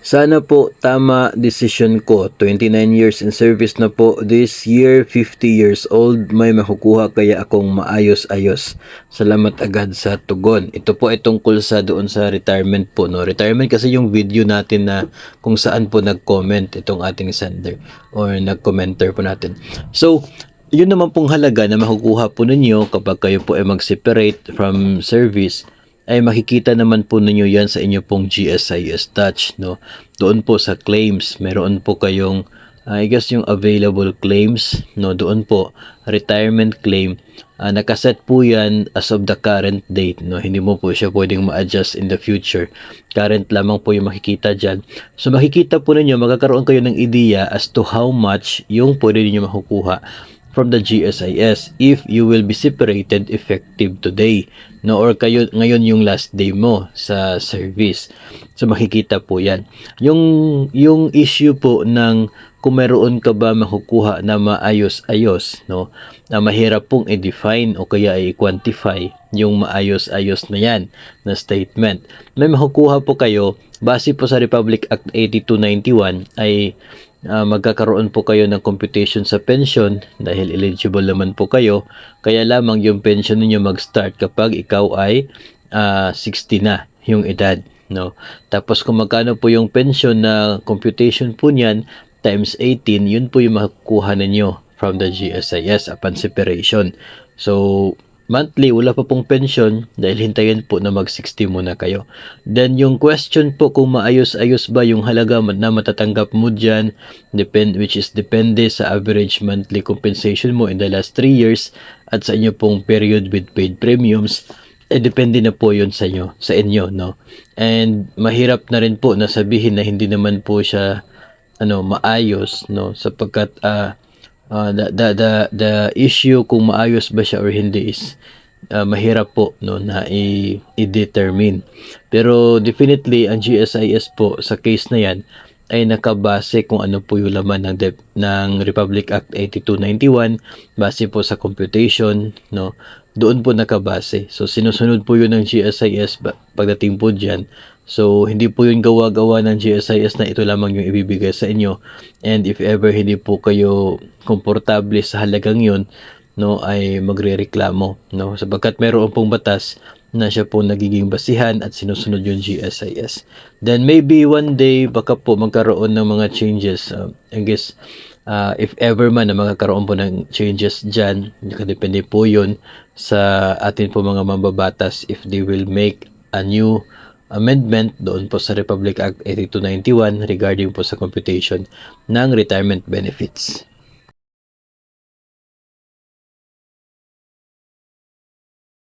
Sana po tama decision ko. 29 years in service na po. This year, 50 years old. May makukuha kaya akong maayos-ayos. Salamat agad sa tugon. Ito po ay tungkol sa doon sa retirement po. No? Retirement kasi yung video natin na kung saan po nag-comment itong ating sender or nag-commenter po natin. So, yun naman pong halaga na makukuha po ninyo kapag kayo po ay mag-separate from service ay makikita naman po ninyo yan sa inyo pong GSIS Touch, no? Doon po sa claims, meron po kayong, I guess yung available claims, no? Doon po, retirement claim, nakaset po yan as of the current date, no? Hindi mo po siya pwedeng ma-adjust in the future. Current lamang po yung makikita dyan. So makikita po ninyo, magkakaroon kayo ng ideya as to how much yung pwede ninyo makukuha from the GSIS if you will be separated effective today, no, or kayo ngayon yung last day mo sa service. So makikita po yan yung issue po ng kung meron ka ba makukuha na maayos-ayos, no, na mahirap pong i-define o kaya i-quantify yung maayos-ayos na yan na statement. May makukuha po kayo base po sa Republic Act 8291 ay magkakaroon po kayo ng computation sa pension dahil eligible naman po kayo. Kaya lamang yung pension niyo mag-start kapag ikaw ay 60 na yung edad, no? Tapos kung magkano po yung pension na computation po niyan times 18, yun po yung makukuha ninyo from the GSIS upon separation. So monthly, wala pa pong pension dahil hintayin po na mag-60 muna kayo. Then, yung question po kung maayos-ayos ba yung halaga na matatanggap mo dyan, which is depende sa average monthly compensation mo in the last 3 years at sa inyo pong period with paid premiums, depende na po yun sa inyo, no? And mahirap na rin po na sabihin na hindi naman po siya maayos, no? Sapagkat the issue kung maayos ba siya or hindi is mahirap po, no, na i-determine. Pero definitely ang GSIS po sa case na yan ay nakabase kung ano po yung laman ng Republic Act 8291 base po sa computation, no, doon po nakabase. So sinusunod po yun ng GSIS pagdating po dyan. So hindi po yun gawa-gawa ng GSIS na ito lamang yung ibibigay sa inyo. And if ever hindi po kayo komportable sa halagang yun, no, ay magrereklamo, no, sapagkat meron pong batas na siya po nagiging basihan at sinusunod yung GSIS. Then maybe one day baka po magkaroon ng mga changes. I guess if ever man na magkakaroon po ng changes dyan, depende po yun sa atin po mga mambabatas if they will make a new amendment doon po sa Republic Act 8291 regarding po sa computation ng retirement benefits.